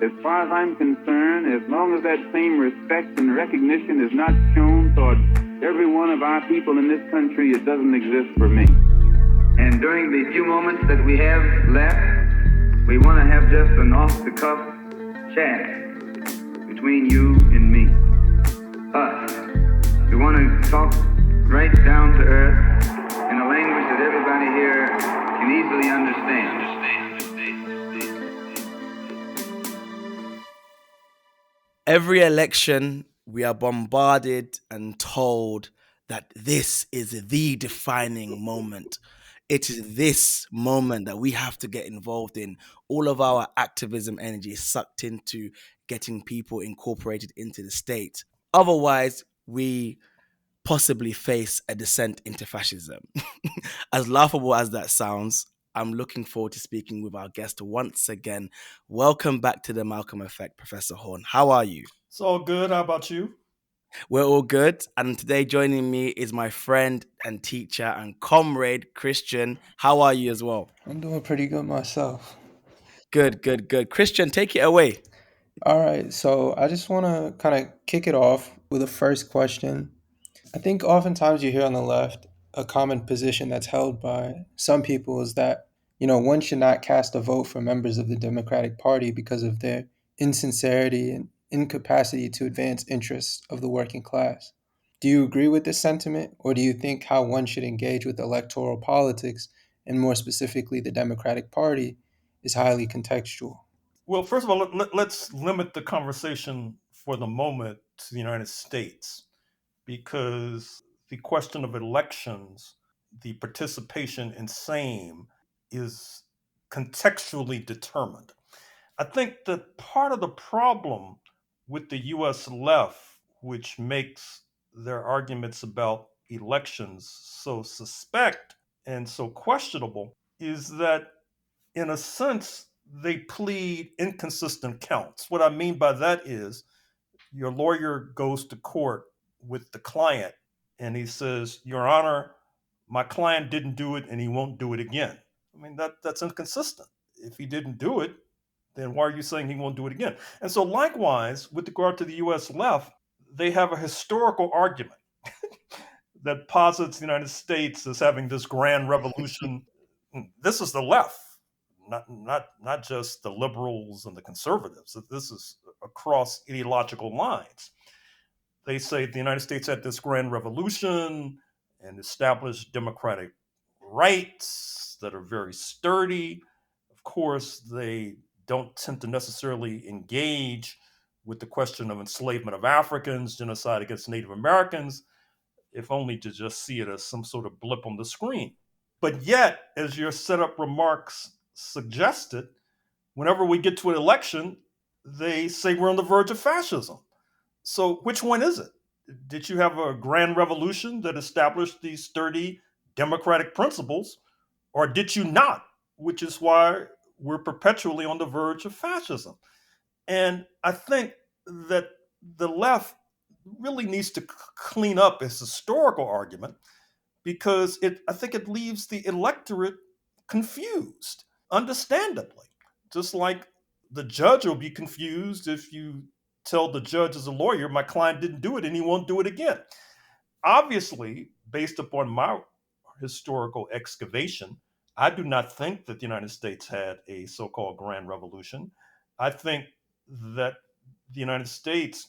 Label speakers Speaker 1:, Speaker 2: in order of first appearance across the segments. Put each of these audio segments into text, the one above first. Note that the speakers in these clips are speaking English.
Speaker 1: As far as I'm concerned, as long as that same respect and recognition is not shown toward every one of our people in this country, it doesn't exist for me. And during the few moments that we have left, we want to have just an off-the-cuff chat between you and me. Us. We want to talk right down to earth in a language that everybody here can easily understand.
Speaker 2: Every election, we are bombarded and told that this is the defining moment. It is this moment that we have to get involved in. All of our activism energy is sucked into getting people incorporated into the state. Otherwise, we possibly face a descent into fascism. As laughable as that sounds, I'm looking forward to speaking with our guest once again. Welcome back to the Malcolm Effect, Professor Horne. How are you?
Speaker 3: It's all good. How about you?
Speaker 2: We're all good. And today joining me is my friend and teacher and comrade, Christian. How are you as well?
Speaker 4: I'm doing pretty good myself.
Speaker 2: Good, good, good. Christian, take it away.
Speaker 4: All right, so I just want to kind of kick it off with a first question. I think oftentimes you hear on the left a common position that's held by some people is that, one should not cast a vote for members of the Democratic Party because of their insincerity and incapacity to advance interests of the working class. Do you agree with this sentiment, or do you think how one should engage with electoral politics, and more specifically the Democratic Party, is highly contextual?
Speaker 3: Well, first of all, let's limit the conversation for the moment to the United States because the question of elections, the participation in same, is contextually determined. I think that part of the problem with the US left, which makes their arguments about elections so suspect and so questionable, is that in a sense, they plead inconsistent counts. What I mean by that is your lawyer goes to court with the client and he says, Your Honor, my client didn't do it and he won't do it again. I mean, that's inconsistent. If he didn't do it, then why are you saying he won't do it again? And so, likewise, with regard to the US left, they have a historical argument that posits the United States as having this grand revolution. This is the left, not just the liberals and the conservatives. This is across ideological lines. They say the United States had this grand revolution and established democratic rights that are very sturdy. Of course, they don't tend to necessarily engage with the question of enslavement of Africans, genocide against Native Americans, if only to just see it as some sort of blip on the screen. But yet, as your setup remarks suggested, whenever we get to an election, they say we're on the verge of fascism. So, which one is it? Did you have a grand revolution that established these sturdy democratic principles, or did you not? Which is why we're perpetually on the verge of fascism. And I think that the left really needs to clean up its historical argument because I think it leaves the electorate confused, understandably. Just like the judge will be confused if you tell the judge as a lawyer, my client didn't do it and he won't do it again. Obviously, based upon my historical excavation, I do not think that the United States had a so called grand revolution. I think that the United States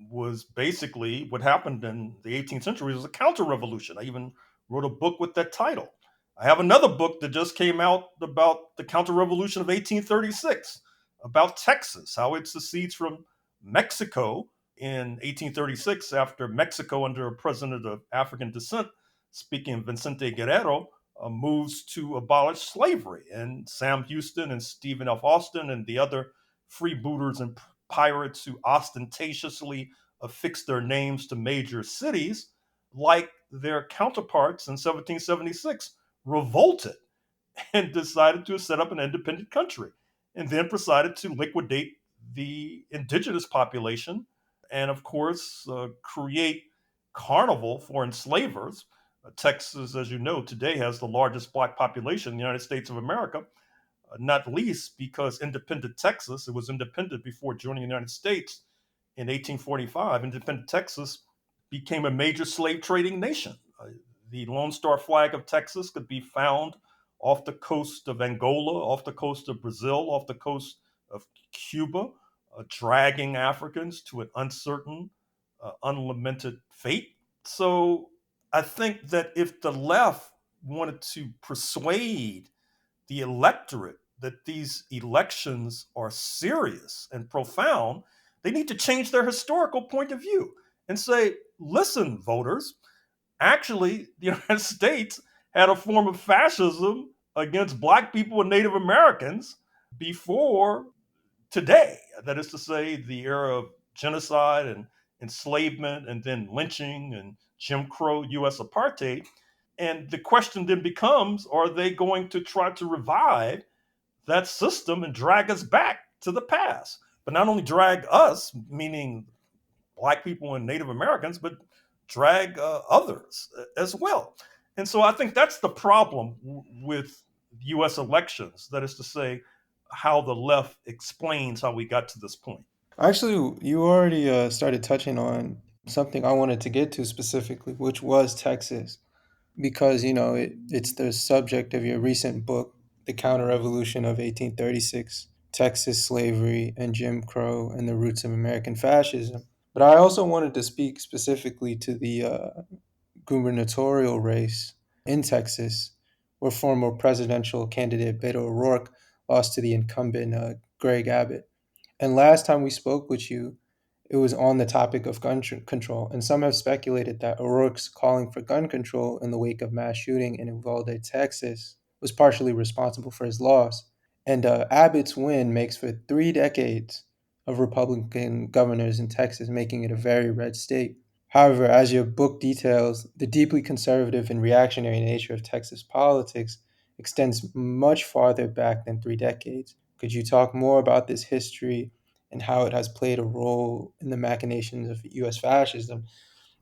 Speaker 3: was basically what happened in the 18th century was a counter revolution. I even wrote a book with that title. I have another book that just came out about the counter revolution of 1836, about Texas, how it secedes from Mexico in 1836 after Mexico, under a president of African descent, speaking of Vicente Guerrero, moves to abolish slavery. And Sam Houston and Stephen F. Austin and the other freebooters and pirates who ostentatiously affixed their names to major cities, like their counterparts in 1776, revolted and decided to set up an independent country and then proceeded to liquidate the indigenous population and, of course, create carnival for enslavers. Texas, as you know, today has the largest black population in the United States of America. not least because independent Texas, it was independent before joining the United States in 1845. Independent Texas became a major slave trading nation. The Lone Star flag of Texas could be found off the coast of Angola, off the coast of Brazil, off the coast of Cuba, dragging Africans to an uncertain, unlamented fate. So I think that if the left wanted to persuade the electorate that these elections are serious and profound, they need to change their historical point of view and say, listen, voters, actually, the United States had a form of fascism against Black people and Native Americans before today. That is to say, the era of genocide and enslavement and then lynching and Jim Crow US apartheid. And the question then becomes, are they going to try to revive that system and drag us back to the past? But not only drag us, meaning Black people and Native Americans, but drag others as well. And so I think that's the problem with US elections. That is to say, how the left explains how we got to this point.
Speaker 4: Actually, you already started touching on something I wanted to get to specifically, which was Texas, because it's the subject of your recent book, The Counter-Revolution of 1836, Texas Slavery and Jim Crow and the Roots of American Fascism. But I also wanted to speak specifically to the gubernatorial race in Texas, where former presidential candidate Beto O'Rourke lost to the incumbent Greg Abbott. And last time we spoke with you, it was on the topic of control. And some have speculated that O'Rourke's calling for gun control in the wake of mass shooting in Uvalde, Texas, was partially responsible for his loss. And Abbott's win makes for 3 decades of Republican governors in Texas, making it a very red state. However, as your book details, the deeply conservative and reactionary nature of Texas politics extends much farther back than 3 decades. Could you talk more about this history and how it has played a role in the machinations of US fascism?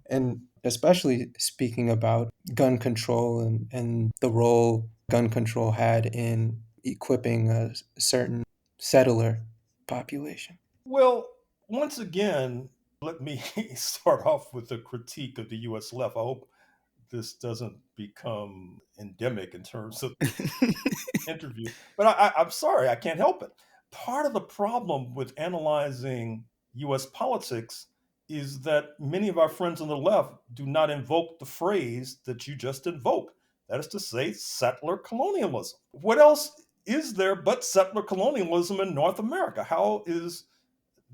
Speaker 4: And especially speaking about gun control and the role gun control had in equipping a certain settler population.
Speaker 3: Well, once again, let me start off with a critique of the US left. I hope this doesn't become endemic in terms of interview. But I'm sorry, I can't help it. Part of the problem with analyzing US politics is that many of our friends on the left do not invoke the phrase that you just invoked. That is to say, settler colonialism. What else is there but settler colonialism in North America? How is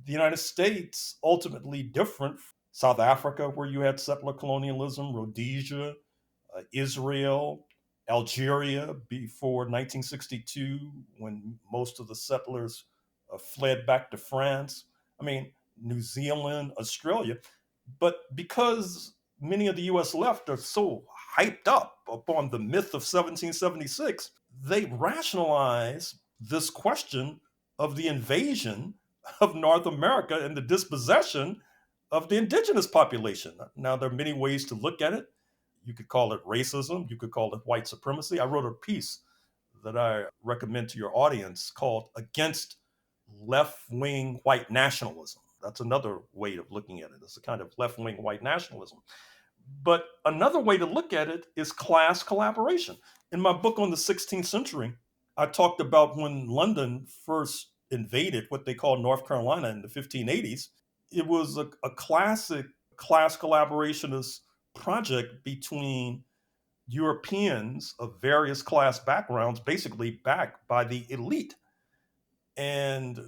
Speaker 3: the United States ultimately different from South Africa, where you had settler colonialism, Rhodesia, Israel, Algeria before 1962, when most of the settlers fled back to France. I mean, New Zealand, Australia. But because many of the US left are so hyped up upon the myth of 1776, they rationalize this question of the invasion of North America and the dispossession of the indigenous population. Now, there are many ways to look at it. You could call it racism, you could call it white supremacy. I wrote a piece that I recommend to your audience called Against Left Wing White Nationalism. That's another way of looking at it. It's a kind of left wing white nationalism. But another way to look at it is class collaboration. In my book on the 16th century, I talked about when London first invaded what they called North Carolina in the 1580s. It was a classic class collaborationist project between Europeans of various class backgrounds, basically backed by the elite. And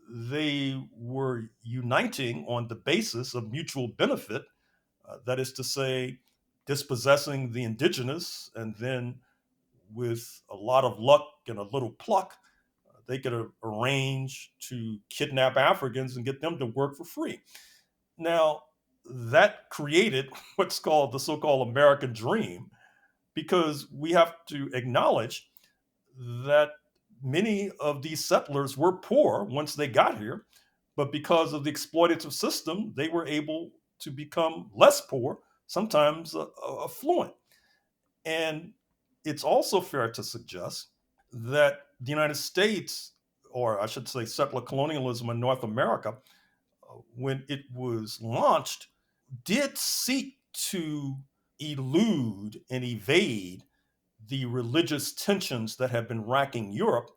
Speaker 3: they were uniting on the basis of mutual benefit, that is to say, dispossessing the indigenous, and then with a lot of luck and a little pluck, they could arrange to kidnap Africans and get them to work for free. Now, that created what's called the so called American dream, because we have to acknowledge that many of these settlers were poor once they got here, but because of the exploitative system, they were able to become less poor, sometimes affluent. And it's also fair to suggest that the United States, or I should say settler colonialism in North America, when it was launched, did seek to elude and evade the religious tensions that have been racking Europe,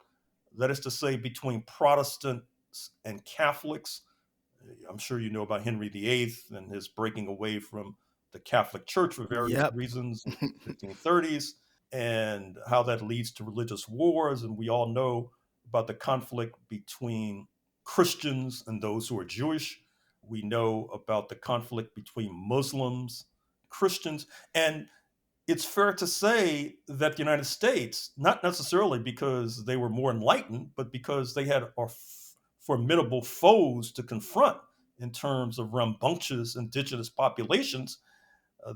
Speaker 3: that is to say, between Protestants and Catholics. I'm sure you know about Henry VIII and his breaking away from the Catholic Church for various
Speaker 2: Yep.
Speaker 3: reasons in the 1530s, and how that leads to religious wars. And we all know about the conflict between Christians and those who are Jewish. We know about the conflict between Muslims, Christians, and it's fair to say that the United States, not necessarily because they were more enlightened, but because they had formidable foes to confront in terms of rambunctious indigenous populations,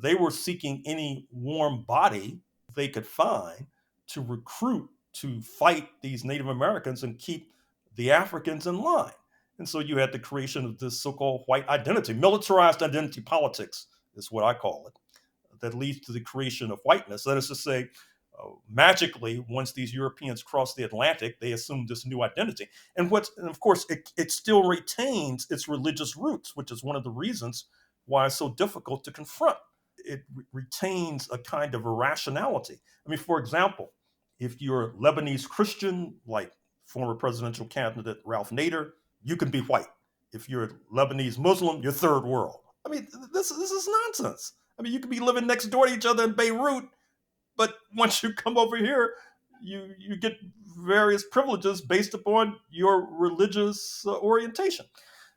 Speaker 3: they were seeking any warm body they could find to recruit to fight these Native Americans and keep the Africans in line. And so you had the creation of this so-called white identity, militarized identity politics is what I call it, that leads to the creation of whiteness. That is to say, magically, once these Europeans crossed the Atlantic, they assumed this new identity. And of course, it still retains its religious roots, which is one of the reasons why it's so difficult to confront. It retains a kind of irrationality. I mean, for example, if you're Lebanese Christian, like former presidential candidate Ralph Nader, you can be white. If you're Lebanese Muslim, you're third world. I mean, this is nonsense. I mean, you could be living next door to each other in Beirut, but once you come over here, you get various privileges based upon your religious orientation.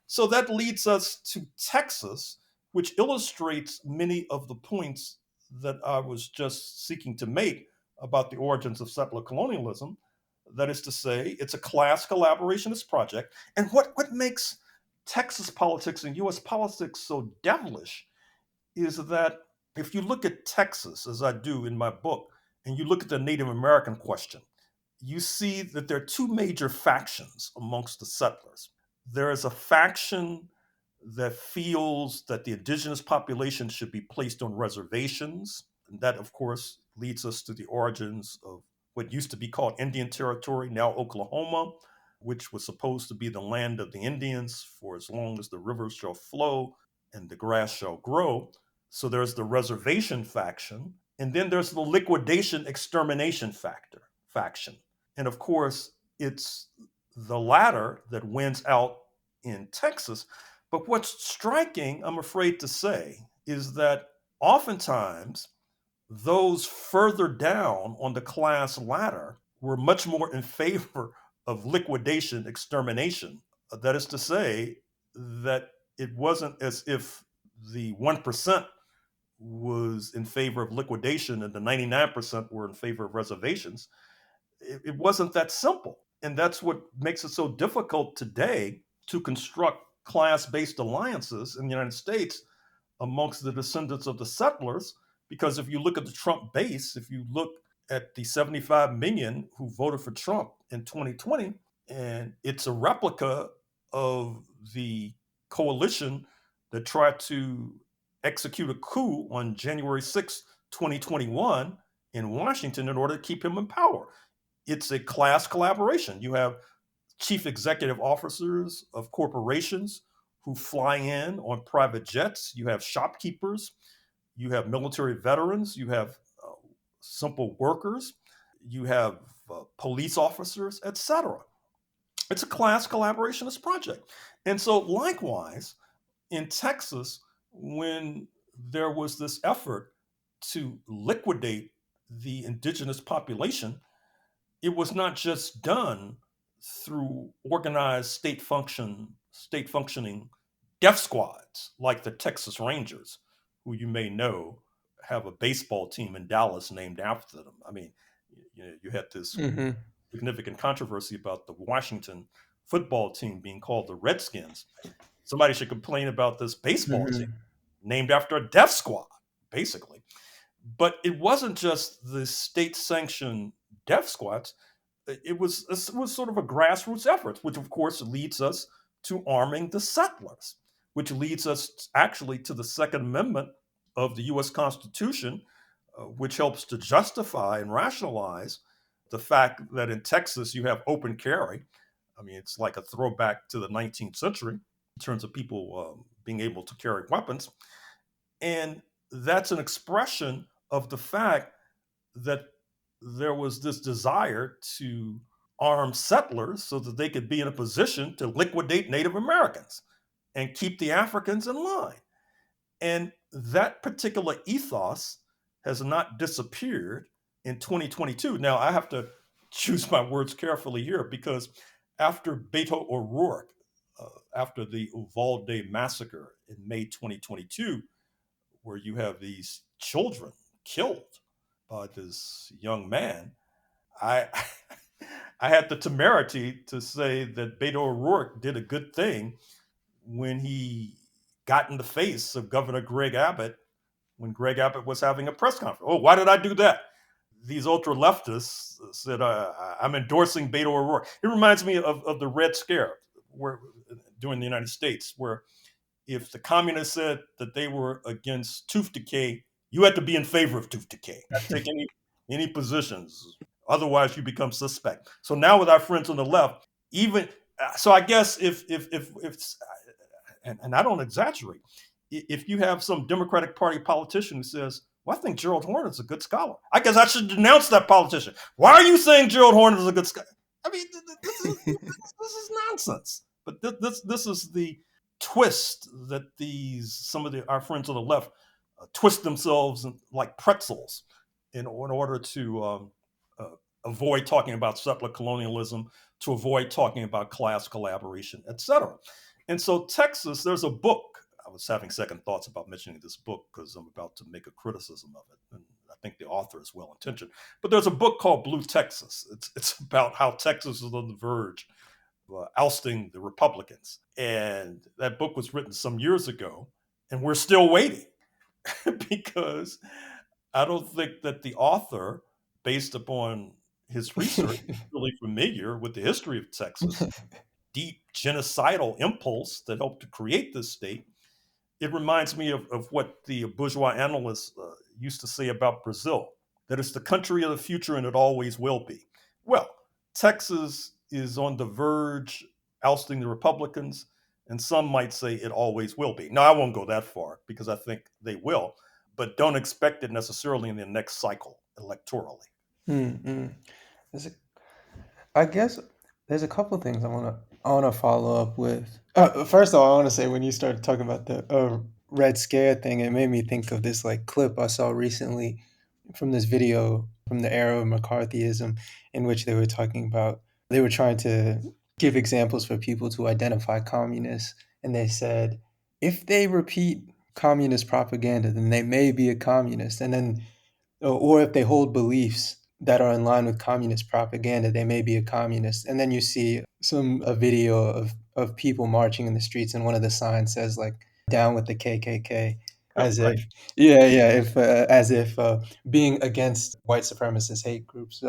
Speaker 3: So that leads us to Texas, which illustrates many of the points that I was just seeking to make about the origins of settler colonialism. That is to say, it's a class collaborationist project. And what makes Texas politics and US politics so devilish is that if you look at Texas, as I do in my book, and you look at the Native American question, you see that there are two major factions amongst the settlers. There is a faction that feels that the indigenous population should be placed on reservations. And that, of course, leads us to the origins of what used to be called Indian Territory, now Oklahoma, which was supposed to be the land of the Indians for as long as the rivers shall flow and the grass shall grow. So there's the reservation faction, and then there's the liquidation extermination faction. And of course, it's the latter that wins out in Texas. But what's striking, I'm afraid to say, is that oftentimes those further down on the class ladder were much more in favor of liquidation extermination. That is to say, that it wasn't as if the 1% was in favor of liquidation and the 99% were in favor of reservations. It wasn't that simple. And that's what makes it so difficult today to construct class-based alliances in the United States amongst the descendants of the settlers. Because if you look at the Trump base, if you look at the 75 million who voted for Trump in 2020, and it's a replica of the coalition that tried to execute a coup on January 6, 2021 in Washington in order to keep him in power. It's a class collaboration. You have chief executive officers of corporations who fly in on private jets. You have shopkeepers. You have military veterans. You have simple workers. You have police officers, etc. It's a class collaborationist project. And so likewise, in Texas, when there was this effort to liquidate the indigenous population, it was not just done through organized state functioning death squads like the Texas Rangers, who you may know have a baseball team in Dallas named after them. I mean, you had this significant controversy about the Washington football team being called the Redskins. Somebody should complain about this baseball team named after a death squad, basically. But it wasn't just the state-sanctioned death squads. It was sort of a grassroots effort, which of course leads us to arming the settlers, which leads us actually to the Second Amendment of the U.S. Constitution, which helps to justify and rationalize The fact that in Texas you have open carry, I mean, it's like a throwback to the 19th century in terms of people being able to carry weapons. And that's an expression of the fact that there was this desire to arm settlers so that they could be in a position to liquidate Native Americans and keep the Africans in line. And that particular ethos has not disappeared in 2022. Now, I have to choose my words carefully here because after Beto O'Rourke, after the Uvalde massacre in May 2022, where you have these children killed by this young man, I I had the temerity to say that Beto O'Rourke did a good thing when he got in the face of Governor Greg Abbott when Greg Abbott was having a press conference. Oh, why did I do that? These ultra leftists said, I'm endorsing Beto O'Rourke. It reminds me of the Red Scare where, during the United States, where if the communists said that they were against tooth decay, you had to be in favor of tooth decay, not take any positions. Otherwise, you become suspect. So now with our friends on the left, even so, I guess if and I don't exaggerate, if you have some Democratic Party politician who says, well, I think Gerald Horne is a good scholar, I guess I should denounce that politician. Why are you saying Gerald Horne is a good scholar? I mean, this is nonsense. But this is the twist that some of our friends on the left twist themselves like pretzels in order to avoid talking about settler colonialism, to avoid talking about class collaboration, etc. And so Texas, there's a book. I was having second thoughts about mentioning this book because I'm about to make a criticism of it. And I think the author is well intentioned. But there's a book called Blue Texas. It's about how Texas is on the verge of ousting the Republicans. And that book was written some years ago, and we're still waiting because I don't think that the author, based upon his research, is really familiar with the history of Texas, deep genocidal impulse that helped to create this state. It reminds me of what the bourgeois analysts used to say about Brazil, that it's the country of the future and it always will be. Well, Texas is on the verge ousting the Republicans, and some might say it always will be. Now, I won't go that far because I think they will, but don't expect it necessarily in the next cycle electorally.
Speaker 4: Mm-mm. There's a, I guess there's a couple things I wanna follow up with. First of all, I want to say when you started talking about the Red Scare thing, it made me think of this like clip I saw recently from this video from the era of McCarthyism, in which they were trying to give examples for people to identify communists, and they said if they repeat communist propaganda, then they may be a communist, and then or if they hold beliefs that are in line with communist propaganda, they may be a communist. And then you see a video of people marching in the streets, and one of the signs says like "Down with the KKK," as
Speaker 3: Right.
Speaker 4: if yeah, if as if being against white supremacist hate groups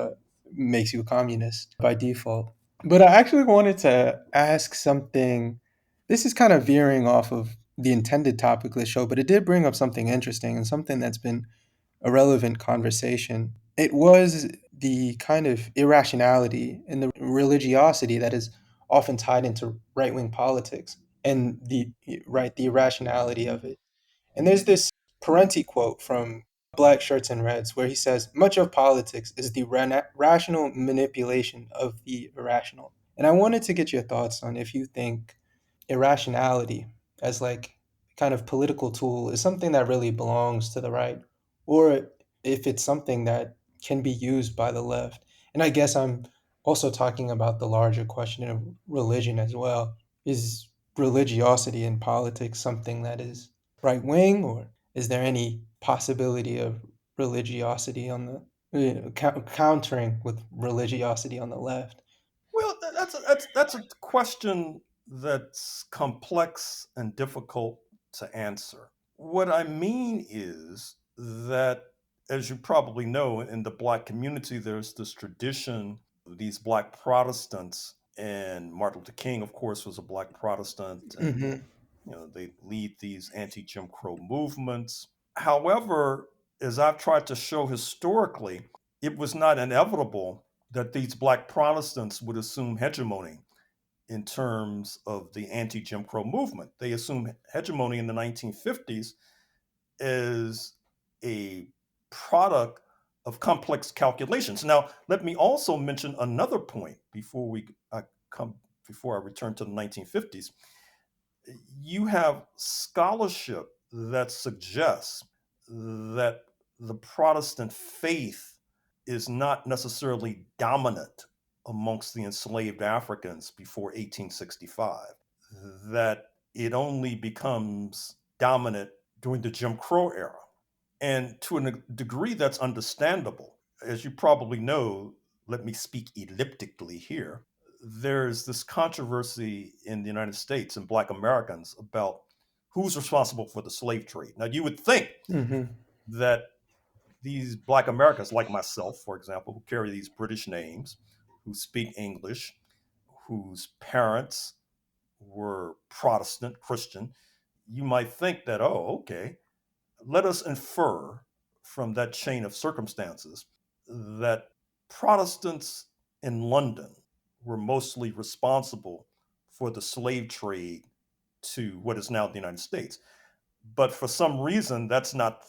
Speaker 4: makes you a communist by default. But I actually wanted to ask something. This is kind of veering off of the intended topic of the show, but it did bring up something interesting and something that's been a relevant conversation. It was the kind of irrationality and the religiosity that is often tied into right wing politics and the irrationality of it. And there's this Parenti quote from Black Shirts and Reds where he says, much of politics is the rational manipulation of the irrational. And I wanted to get your thoughts on if you think irrationality as like kind of political tool is something that really belongs to the right, or if it's something that can be used by the left. And I guess I'm also talking about the larger question of religion as well. Is religiosity in politics something that is right wing, or is there any possibility of religiosity on the countering with religiosity on the left?
Speaker 3: Well, that's a question that's complex and difficult to answer. What I mean is that, as you probably know, in the Black community, there's this tradition of these Black Protestants, and Martin Luther King, of course, was a Black Protestant, and
Speaker 4: Hmm.
Speaker 3: they lead these anti-Jim Crow movements. However, as I've tried to show historically, it was not inevitable that these black Protestants would assume hegemony in terms of the anti-Jim Crow movement. They assumed hegemony in the 1950s as a product of complex calculations. Now, let me also mention another point before I return to the 1950s. You have scholarship that suggests that the Protestant faith is not necessarily dominant amongst the enslaved Africans before 1865, that it only becomes dominant during the Jim Crow era. And to a degree, that's understandable. As you probably know, let me speak elliptically here. There's this controversy in the United States and Black Americans about who's responsible for the slave trade. Now, you would think
Speaker 4: Mm-hmm.
Speaker 3: that these Black Americans, like myself, for example, who carry these British names, who speak English, whose parents were Protestant, Christian, you might think that, oh, okay, let us infer from that chain of circumstances that Protestants in London were mostly responsible for the slave trade to what is now the United States. But for some reason, that's not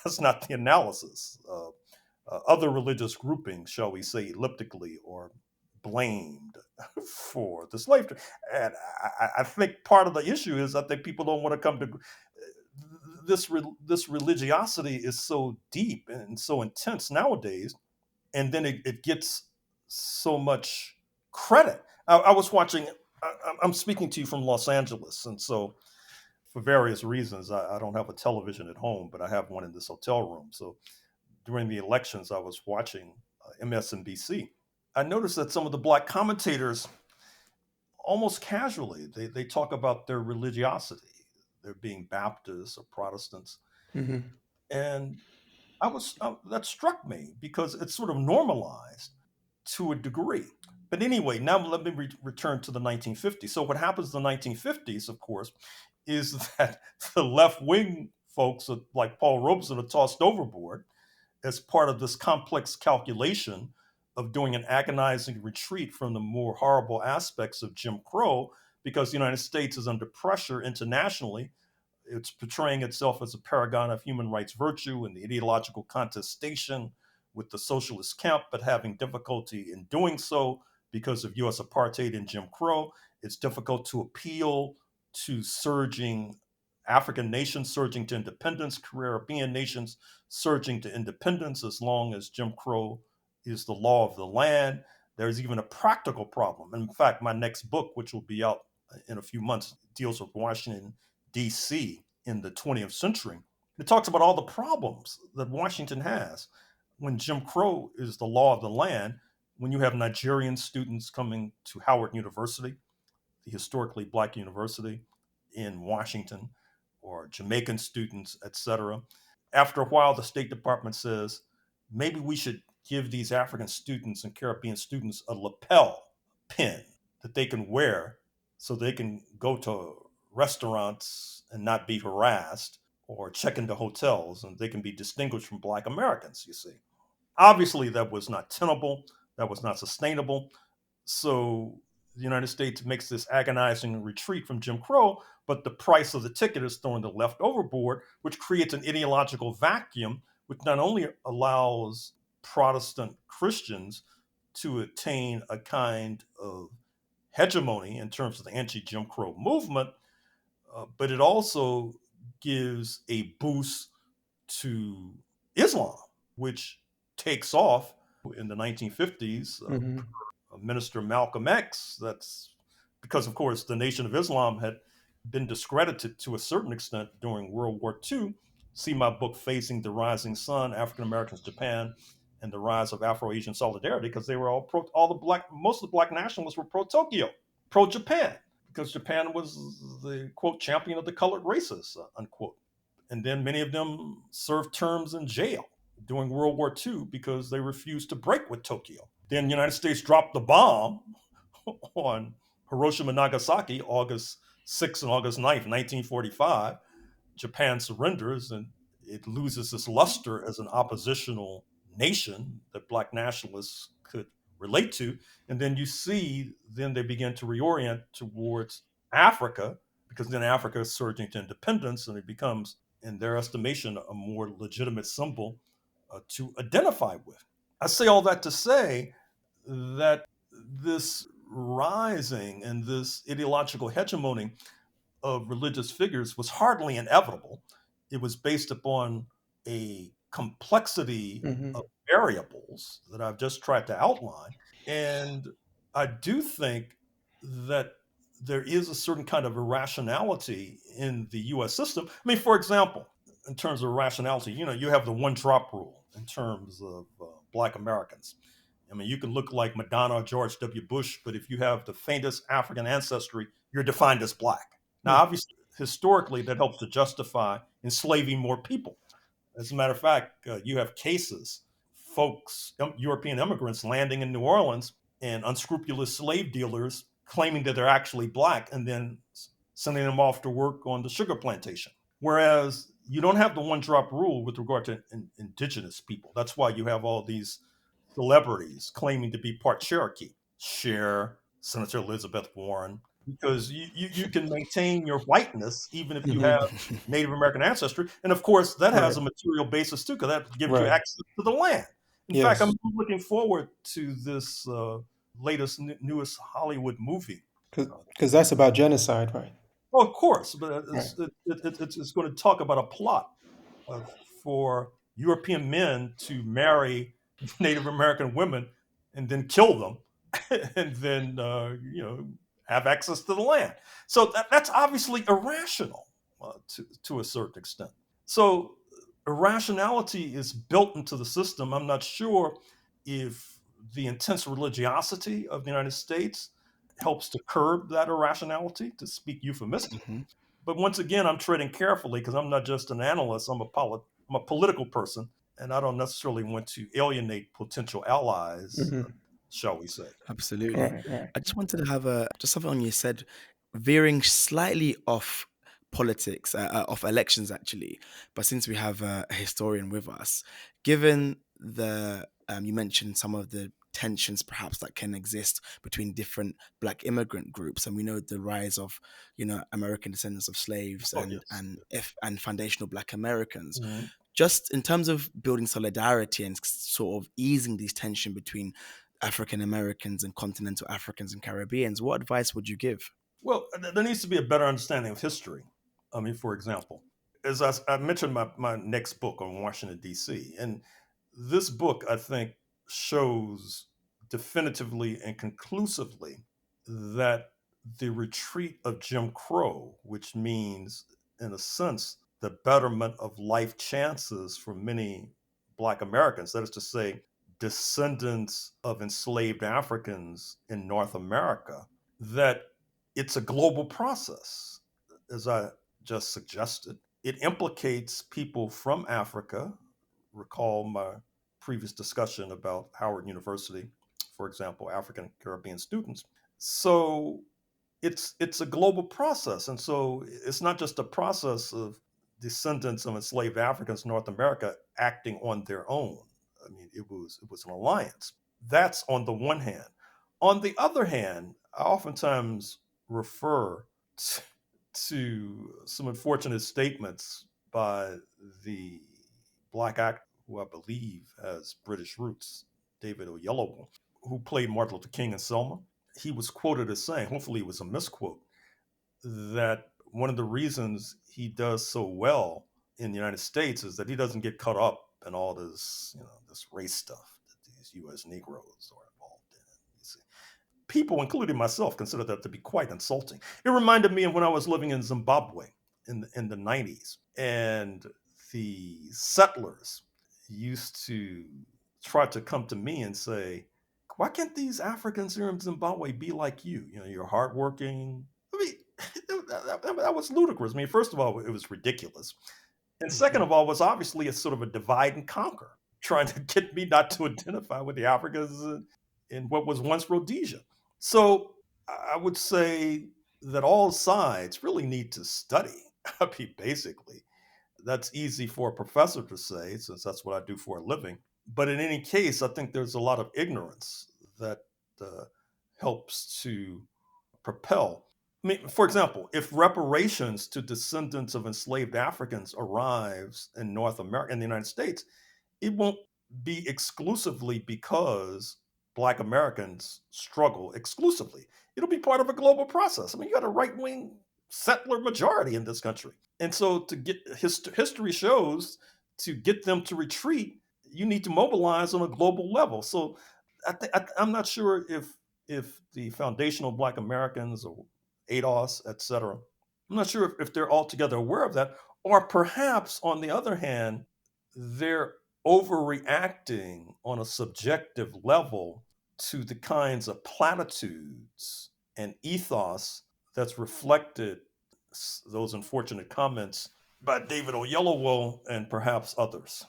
Speaker 3: that's not the analysis. Other religious groupings, shall we say, elliptically, or blamed for the slave trade. And I think part of the issue is I think people don't want to come to this religiosity is so deep and so intense nowadays, and then it gets so much credit. I was watching. I'm speaking to you from Los Angeles, and so for various reasons, I don't have a television at home, but I have one in this hotel room. So during the elections, I was watching MSNBC. I noticed that some of the black commentators, almost casually, they talk about their religiosity, their being Baptists or Protestants,
Speaker 4: Mm-hmm.
Speaker 3: and that struck me because it's sort of normalized to a degree. But anyway, now let me return to the 1950s. So what happens in the 1950s, of course, is that the left wing folks like Paul Robeson are tossed overboard as part of this complex calculation of doing an agonizing retreat from the more horrible aspects of Jim Crow, because the United States is under pressure internationally. It's portraying itself as a paragon of human rights virtue and the ideological contestation with the socialist camp, but having difficulty in doing so because of US apartheid and Jim Crow. It's difficult to appeal to surging African nations surging to independence, Caribbean nations surging to independence, as long as Jim Crow is the law of the land. There's even a practical problem. In fact, my next book, which will be out in a few months, deals with Washington, D.C. in the 20th century. It talks about all the problems that Washington has when Jim Crow is the law of the land, when you have Nigerian students coming to Howard University, the historically black university in Washington, or Jamaican students, etc. After a while, the State Department says, maybe we should give these African students and Caribbean students a lapel pin that they can wear so they can go to restaurants and not be harassed, or check into hotels and they can be distinguished from Black Americans, you see. Obviously, that was not tenable, that was not sustainable. So the United States makes this agonizing retreat from Jim Crow, but the price of the ticket is throwing the left overboard, which creates an ideological vacuum, which not only allows Protestant Christians to attain a kind of hegemony in terms of the anti-Jim Crow movement, but it also gives a boost to Islam, which takes off in the 1950s.
Speaker 4: Mm-hmm.
Speaker 3: Minister Malcolm X. That's because, of course, the Nation of Islam had been discredited to a certain extent during World War II. See my book, Facing the Rising Sun, African Americans, Japan, and the Rise of Afro-Asian Solidarity, because they were most of the black nationalists were pro-Tokyo, pro-Japan, because Japan was the, quote, champion of the colored races, unquote. And then many of them served terms in jail during World War II because they refused to break with Tokyo. Then the United States dropped the bomb on Hiroshima and Nagasaki, August 6th and August 9th, 1945. Japan surrenders and it loses its luster as an oppositional nation that black nationalists could relate to. And then you see, then they begin to reorient towards Africa, because then Africa is surging to independence and it becomes, in their estimation, a more legitimate symbol to identify with. I say all that to say that this rising and this ideological hegemony of religious figures was hardly inevitable. It was based upon a complexity
Speaker 4: Hmm.
Speaker 3: of variables that I've just tried to outline. And I do think that there is a certain kind of irrationality in the US system. I mean, for example, in terms of rationality, you have the one drop rule in terms of Black Americans. I mean, you can look like Madonna or George W. Bush, but if you have the faintest African ancestry, you're defined as Black. Now, obviously, historically, that helps to justify enslaving more people. As a matter of fact, you have cases, folks, European immigrants landing in New Orleans and unscrupulous slave dealers claiming that they're actually Black and then sending them off to work on the sugar plantation. Whereas you don't have the one drop rule with regard to indigenous people. That's why you have all these celebrities claiming to be part Cherokee. Cher, Senator Elizabeth Warren, because you can maintain your whiteness even if you have Native American ancestry. And of course, that has
Speaker 4: Right.
Speaker 3: a material basis too, because that gives you
Speaker 4: Right.
Speaker 3: access to the land. In fact, I'm
Speaker 4: Yes.
Speaker 3: looking forward to this latest, newest Hollywood movie.
Speaker 4: Because that's about genocide, right?
Speaker 3: Well, of course, but
Speaker 4: Right.
Speaker 3: it's going to talk about a plot of, for European men to marry Native American women and then kill them, and then have access to the land. So that's obviously irrational to a certain extent. So irrationality is built into the system. I'm not sure if the intense religiosity of the United States helps to curb that irrationality, to speak euphemistically.
Speaker 2: Mhm.
Speaker 3: But once again, I'm treading carefully because I'm not just an analyst. I'm a political person, and I don't necessarily want to alienate potential allies,
Speaker 4: Hmm.
Speaker 3: shall we say?
Speaker 2: Absolutely.
Speaker 4: Right. Right.
Speaker 2: I just wanted to have a just something on you said, veering slightly off politics, off elections actually. But since we have a historian with us, given the you mentioned some of the tensions perhaps that can exist between different Black immigrant groups, and we know the rise of American descendants of slaves
Speaker 3: Oh
Speaker 2: and
Speaker 3: yes.
Speaker 2: and foundational Black Americans.
Speaker 3: Mhm.
Speaker 2: Just in terms of building solidarity and sort of easing these tension between African Americans and continental Africans and Caribbeans, what advice would you give?
Speaker 3: Well, there needs to be a better understanding of history. I mean, for example, as I mentioned my next book on Washington, D.C., and this book, I think, shows definitively and conclusively that the retreat of Jim Crow, which means, in a sense, the betterment of life chances for many Black Americans, that is to say, descendants of enslaved Africans in North America, that it's a global process, as I just suggested. It implicates people from Africa. Recall my previous discussion about Howard University, for example, African Caribbean students. So it's a global process, and so it's not just a process of descendants of enslaved Africans in North America acting on their own. I mean, it was an alliance. That's on the one hand. On the other hand, I oftentimes refer to, to some unfortunate statements by the Black actor who I believe has British roots, David Oyelowo, who played Martin Luther King in Selma. He was quoted as saying, hopefully it was a misquote, that one of the reasons he does so well in the United States is that he doesn't get caught up in all this, this race stuff that these U.S. Negroes are involved in. You see, people, including myself, consider that to be quite insulting. It reminded me of when I was living in Zimbabwe in the 90s, and the settlers used to try to come to me and say, why can't these Africans here in Zimbabwe be like you? You're hardworking. I mean, that was ludicrous. I mean, first of all, it was ridiculous. And second
Speaker 2: Mhm.
Speaker 3: of all, it was obviously a sort of a divide and conquer, trying to get me not to identify with the Africans in what was once Rhodesia. So I would say that all sides really need to study. I mean, basically, that's easy for a professor to say, since that's what I do for a living. But in any case, I think there's a lot of ignorance that helps to propel. I mean, for example, if reparations to descendants of enslaved Africans arrives in North America, in the United States, it won't be exclusively because Black Americans struggle exclusively. It'll be part of a global process. I mean, you got a right wing settler majority in this country. And so to get history shows to get them to retreat, you need to mobilize on a global level. So I'm not sure if the foundational Black Americans or ADOS, et cetera, I'm not sure if they're altogether aware of that, or perhaps on the other hand, they're overreacting on a subjective level to the kinds of platitudes and ethos that's reflected those unfortunate comments by David Oyelowo and perhaps others.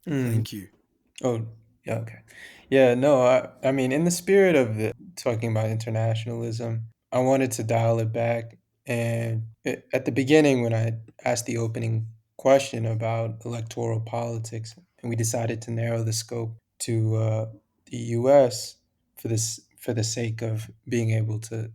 Speaker 4: Mm.
Speaker 2: Thank you.
Speaker 4: Oh, yeah, okay. Yeah, no, I mean, in the spirit of talking about internationalism, I wanted to dial it back. And at the beginning, when I asked the opening question about electoral politics, and we decided to narrow the scope to the U.S. for the sake of being able to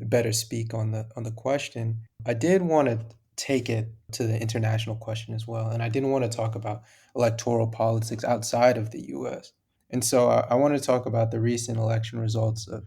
Speaker 4: better speak on the question, I did want to take it to the international question as well, and I didn't want to talk about electoral politics outside of the US. And so I want to talk about the recent election results of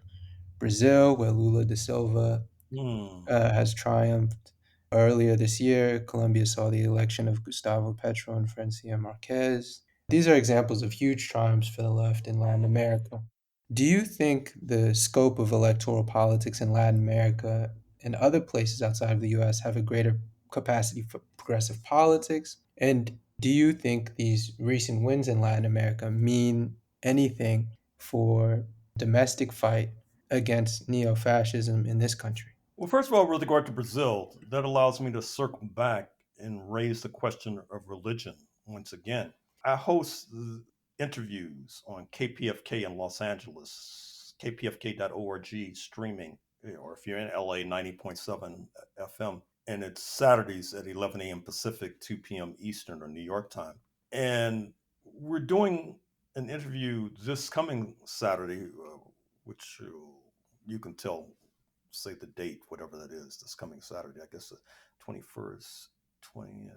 Speaker 4: Brazil, where Lula da Silva
Speaker 3: Hmm.
Speaker 4: has triumphed. Earlier this year, Colombia saw the election of Gustavo Petro and Francia Marquez. These are examples of huge triumphs for the left in Latin America. Do you think the scope of electoral politics in Latin America and other places outside of the US have a greater capacity for progressive politics? And do you think these recent wins in Latin America mean anything for domestic fight against neo-fascism in this country?
Speaker 3: Well, first of all, with regard to Brazil, that allows me to circle back and raise the question of religion once again. I host interviews on KPFK in Los Angeles, kpfk.org streaming, or if you're in LA, 90.7 FM. And it's Saturdays at 11 a.m. Pacific, 2 p.m. Eastern or New York time. And we're doing an interview this coming Saturday, which you can tell, say the date, whatever that is, this coming Saturday, I guess the 21st, 20th,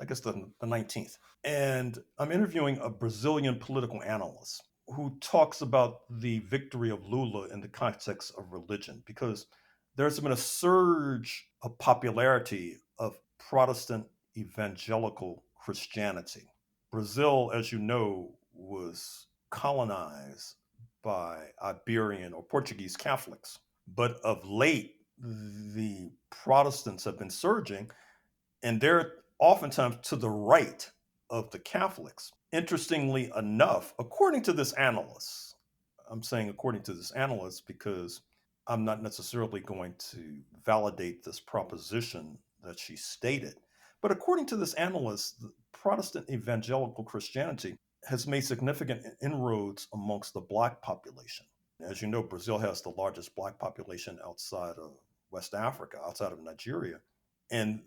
Speaker 3: I guess the 19th. And I'm interviewing a Brazilian political analyst who talks about the victory of Lula in the context of religion, because there's been a surge of popularity of Protestant evangelical Christianity. Brazil, as you know, was colonized by Iberian or Portuguese Catholics. But of late, the Protestants have been surging, and they're oftentimes to the right of the Catholics. Interestingly enough, according to this analyst, I'm saying according to this analyst because I'm not necessarily going to validate this proposition that she stated. But according to this analyst, the Protestant evangelical Christianity has made significant inroads amongst the Black population. As you know, Brazil has the largest Black population outside of West Africa, outside of Nigeria. And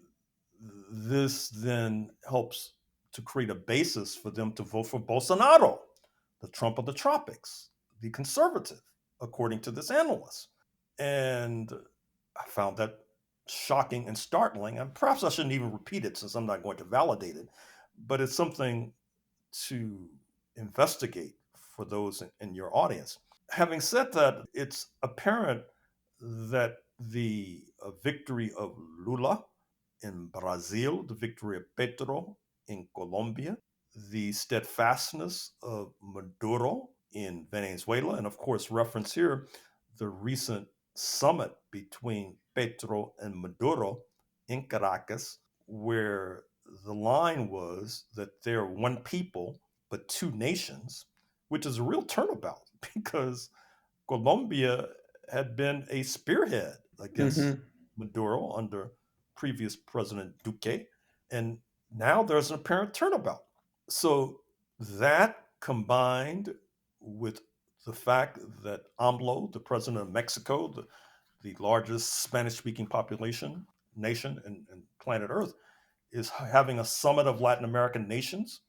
Speaker 3: this then helps to create a basis for them to vote for Bolsonaro, the Trump of the tropics, the conservative, according to this analyst. And I found that shocking and startling. And perhaps I shouldn't even repeat it since I'm not going to validate it, but it's something to investigate for those in your audience. Having said that, it's apparent that the victory of Lula in Brazil, the victory of Petro in Colombia, the steadfastness of Maduro in Venezuela, and of course, reference here the recent summit between Petro and Maduro in Caracas, where the line was that they're one people but two nations, which is a real turnabout because Colombia had been a spearhead against
Speaker 4: Mm-hmm.
Speaker 3: Maduro under previous President Duque, and now there's an apparent turnabout. So that combined with the fact that AMLO, the president of Mexico, the largest Spanish-speaking population nation in planet Earth, is having a summit of Latin American nations,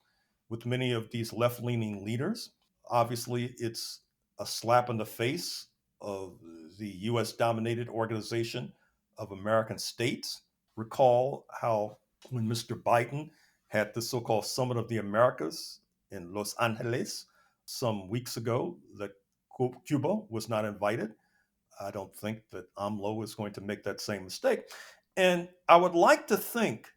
Speaker 3: with many of these left leaning leaders. Obviously, it's a slap in the face of the US dominated Organization of American States. Recall how when Mr. Biden had the so called Summit of the Americas in Los Angeles some weeks ago, that Cuba was not invited. I don't think that AMLO is going to make that same mistake. And I would like to think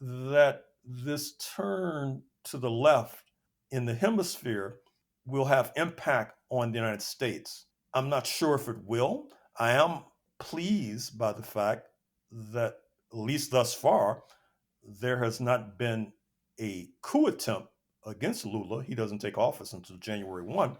Speaker 3: that this turn to the left in the hemisphere will have impact on the United States. I'm not sure if it will. I am pleased by the fact that, at least thus far, there has not been a coup attempt against Lula. He doesn't take office until January 1,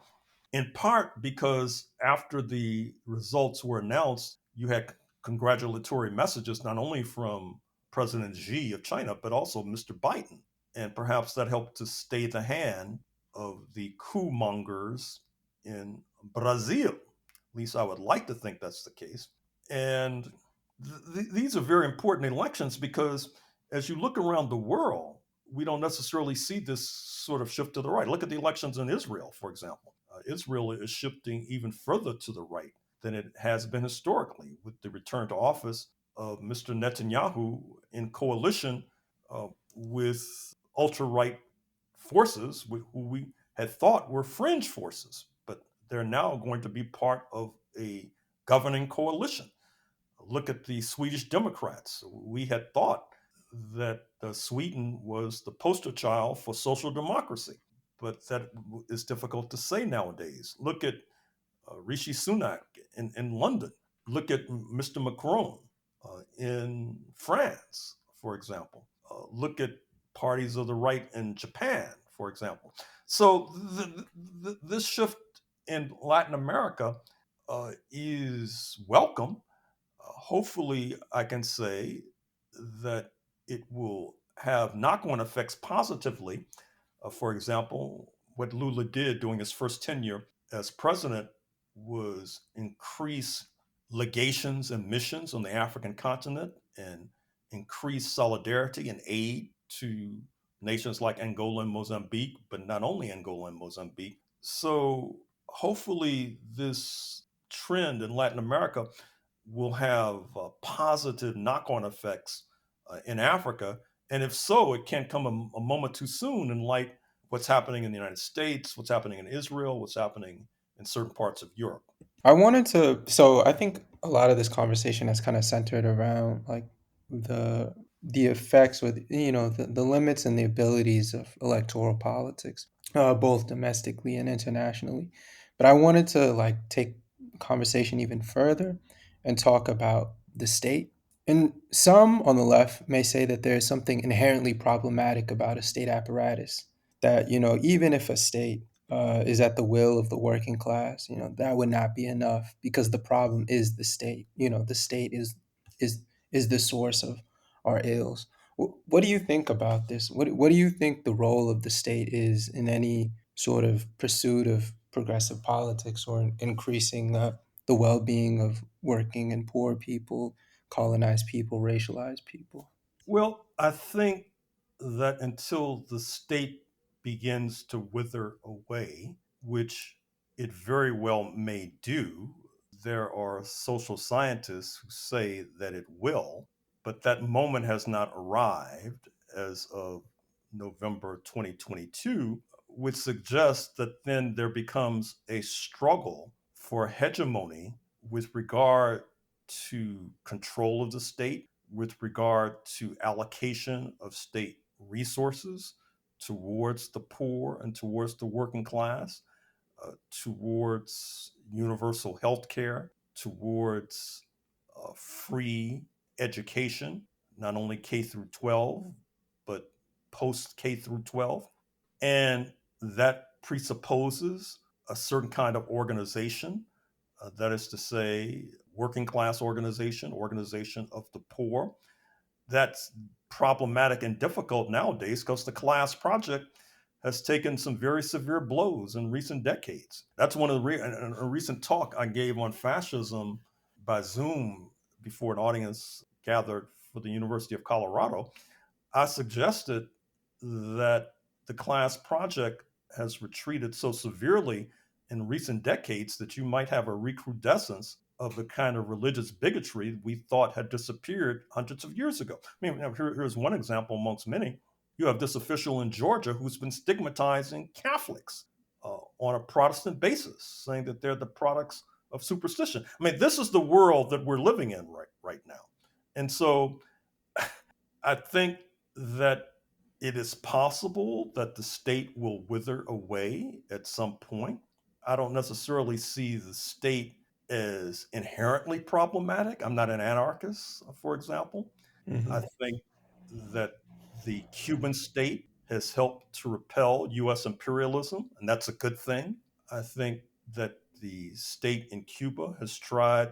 Speaker 3: in part because after the results were announced, you had congratulatory messages not only from President Xi of China, but also Mr. Biden. And perhaps that helped to stay the hand of the coup mongers in Brazil. At least I would like to think that's the case. And these are very important elections because as you look around the world, we don't necessarily see this sort of shift to the right. Look at the elections in Israel, for example. Israel is shifting even further to the right than it has been historically, with the return to office of Mr. Netanyahu in coalition with ultra right forces who we had thought were fringe forces, but they're now going to be part of a governing coalition. Look at the Swedish Democrats. We had thought that Sweden was the poster child for social democracy, but that is difficult to say nowadays. Look at Rishi Sunak in London. Look at Mr. Macron in France, for example. Look at parties of the right in Japan, for example. So this shift in Latin America is welcome. Hopefully, I can say that it will have knock-on effects positively. For example, what Lula did during his first tenure as president was increase legations and missions on the African continent and increase solidarity and aid to nations like Angola and Mozambique, but not only Angola and Mozambique. So hopefully, this trend in Latin America will have positive knock-on effects in Africa. And if so, it can't come a moment too soon in light of what's happening in the United States, what's happening in Israel, what's happening in certain parts of Europe.
Speaker 4: So I think a lot of this conversation has kind of centered around like the effects with the limits and the abilities of electoral politics, both domestically and internationally. But I wanted to like take conversation even further and talk about the state. And some on the left may say that there is something inherently problematic about a state apparatus. That even if a state is at the will of the working class, that would not be enough because the problem is the state. The state is is the source of our ills. What do you think about this? What do you think the role of the state is in any sort of pursuit of progressive politics or in increasing the well-being of working and poor people, colonized people, racialized people?
Speaker 3: Well, I think that until the state begins to wither away, which it very well may do, there are social scientists who say that it will, but that moment has not arrived as of November 2022, which suggests that then there becomes a struggle for hegemony with regard to control of the state, with regard to allocation of state resources towards the poor and towards the working class, towards universal health care, towards free education, not only K through 12, but post K through 12. And that presupposes a certain kind of organization, that is to say, working class organization, organization of the poor. That's problematic and difficult nowadays because the class project has taken some very severe blows in recent decades. That's one of a recent talk I gave on fascism by Zoom before an audience gathered for the University of Colorado. I suggested that the class project has retreated so severely in recent decades that you might have a recrudescence of the kind of religious bigotry we thought had disappeared hundreds of years ago. I mean, here's one example amongst many. You have this official in Georgia who's been stigmatizing Catholics on a Protestant basis, saying that they're the products of superstition. I mean, this is the world that we're living in right now. And so I think that it is possible that the state will wither away at some point. I don't necessarily see the state as inherently problematic. I'm not an anarchist, for example. I think that the Cuban state has helped to repel US imperialism, and that's a good thing. I think that the state in Cuba has tried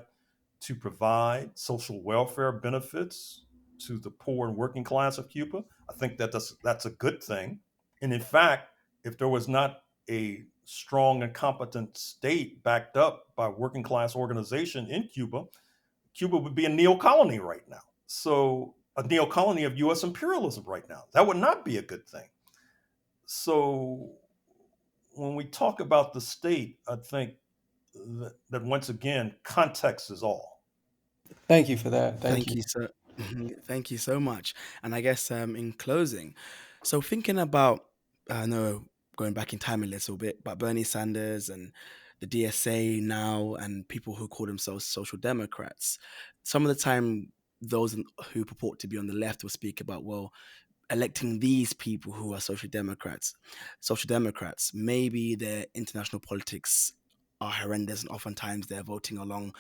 Speaker 3: to provide social welfare benefits to the poor and working class of Cuba. I think that that's a good thing. And in fact, if there was not a strong and competent state backed up by working class organization in Cuba, Cuba would be a neo-colony right now. So a neo-colony of US imperialism right now. That would not be a good thing. So when we talk about the state, I think that once again, context is all.
Speaker 4: Thank you for that. Thank
Speaker 2: Thank
Speaker 4: you.
Speaker 2: you so thank you so much. And I guess in closing, so thinking about I know going back in time a little bit, but Bernie Sanders and the DSA now and people who call themselves social democrats, some of the time who purport to be on the left will speak about, well, electing these people who are social democrats, maybe their international politics are horrendous and oftentimes they're voting along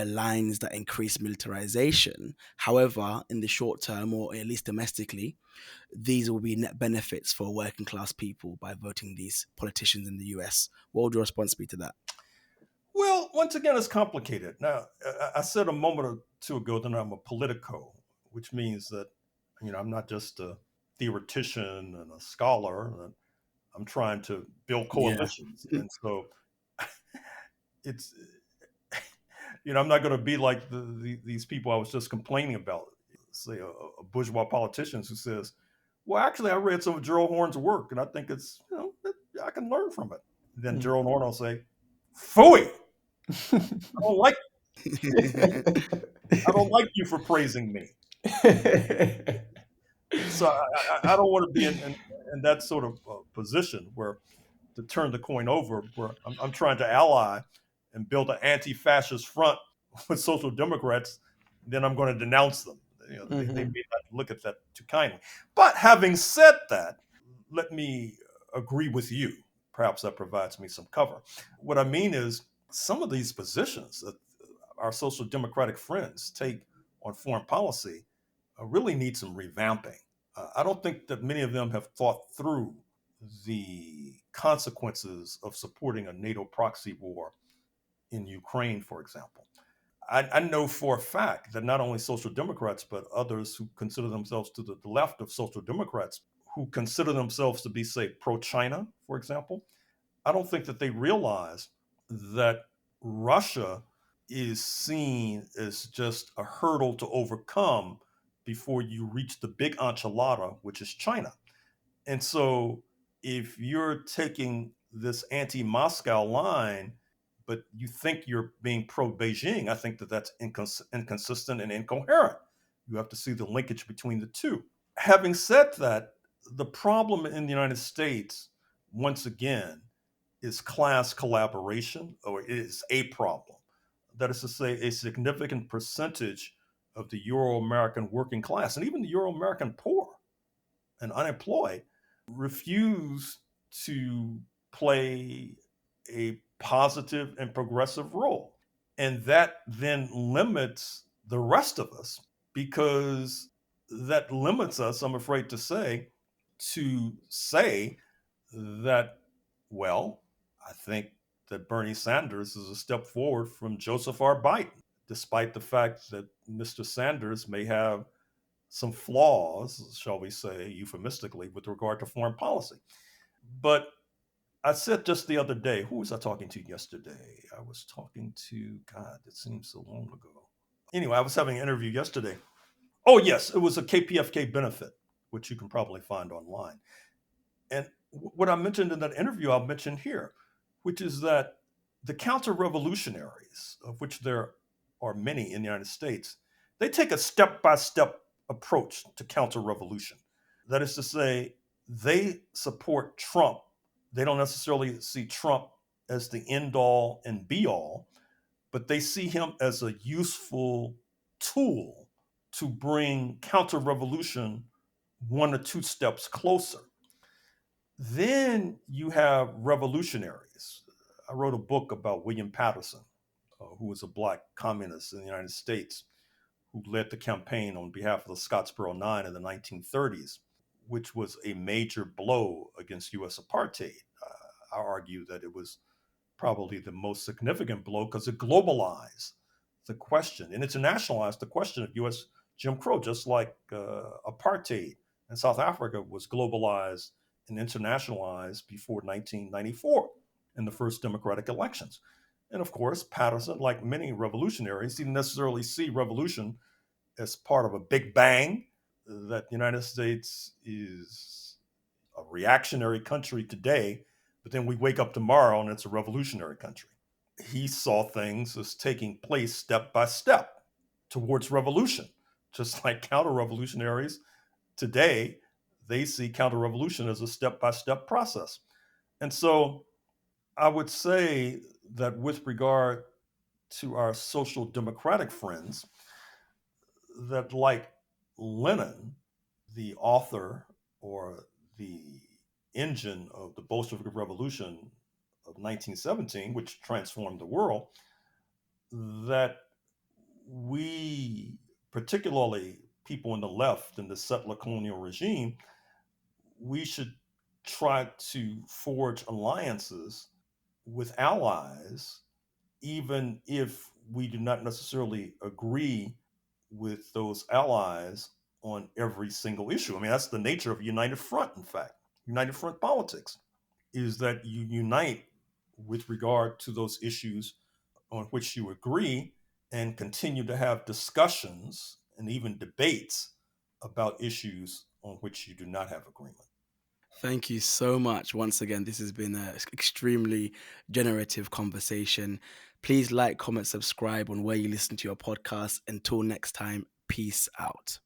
Speaker 2: lines that increase militarization. However, in the short term, or at least domestically, these will be net benefits for working class people by voting these politicians in the US. What would your response be to that?
Speaker 3: Well, once again, it's complicated. Now, I said a moment or two ago that I'm a politico, which means that, I'm not just a theoretician and a scholar. I'm trying to build
Speaker 2: Yeah.
Speaker 3: coalitions. And so it's, I'm not going to be like these people I was just complaining about, say a bourgeois politician who says, well, actually, I read some of Gerald Horne's work and I think it's, I can learn from it. Then Gerald Horne will say, phooey, I don't like I don't like you for praising me. So I don't want to be in that sort of position where to turn the coin over, where I'm trying to ally and build an anti-fascist front with social democrats, then I'm going to denounce them. They may not look at that too kindly. But having said that, let me agree with you. Perhaps that provides me some cover. What I mean is some of these positions that our social democratic friends take on foreign policy really need some revamping. I don't think that many of them have thought through the consequences of supporting a NATO proxy war in Ukraine, for example. I know for a fact that not only social democrats, but others who consider themselves to the left of social democrats, who consider themselves to be, say, pro-China, for example, I don't think that they realize that Russia is seen as just a hurdle to overcome before you reach the big enchilada, which is China. And so if you're taking this anti-Moscow line, but you think you're being pro-Beijing, I think that that's inconsistent and incoherent. You have to see the linkage between the two. Having said that, the problem in the United States, once again, is class collaboration, or is a problem. That is to say, a significant percentage of the Euro-American working class, and even the Euro-American poor and unemployed, refuse to play a positive and progressive role. And that then limits the rest of us, because that limits us, I'm afraid to say that, well, I think that Bernie Sanders is a step forward from Joseph R. Biden, despite the fact that Mr. Sanders may have some flaws, shall we say, euphemistically, with regard to foreign policy. But I said just the other day, who was I talking to yesterday? I was talking to, God, it seems so long ago. Anyway, I was having an interview yesterday. Oh, yes, it was a KPFK benefit, which you can probably find online. And what I mentioned in that interview, I'll mention here, which is that the counter-revolutionaries, of which there are many in the United States, they take a step-by-step approach to counter-revolution. That is to say, they support Trump. They don't necessarily see Trump as the end all and be all, but they see him as a useful tool to bring counter revolution one or two steps closer. Then you have revolutionaries. I wrote a book about William Patterson, who was a black communist in the United States, who led the campaign on behalf of the Scottsboro Nine in the 1930s, which was a major blow against U.S. apartheid. I argue that it was probably the most significant blow because it globalized the question and internationalized the question of U.S. Jim Crow, just like apartheid in South Africa was globalized and internationalized before 1994 in the first democratic elections. And of course, Patterson, like many revolutionaries, didn't necessarily see revolution as part of a big bang, that the United States is a reactionary country today, but then we wake up tomorrow and it's a revolutionary country. He saw things as taking place step by step towards revolution, just like counter revolutionaries today, they see counter revolution as a step by step process. And so I would say that with regard to our social democratic friends, that like Lenin, the author or the engine of the Bolshevik Revolution of 1917, which transformed the world, that we, particularly people in the left in the settler colonial regime, we should try to forge alliances with allies, even if we do not necessarily agree with those allies on every single issue. I mean, that's the nature of United Front, in fact. United Front politics is that you unite with regard to those issues on which you agree and continue to have discussions and even debates about issues on which you do not have agreement.
Speaker 2: Thank you so much. Once again, this has been an extremely generative conversation. Please like, comment, subscribe on where you listen to your podcast. Until next time, peace out.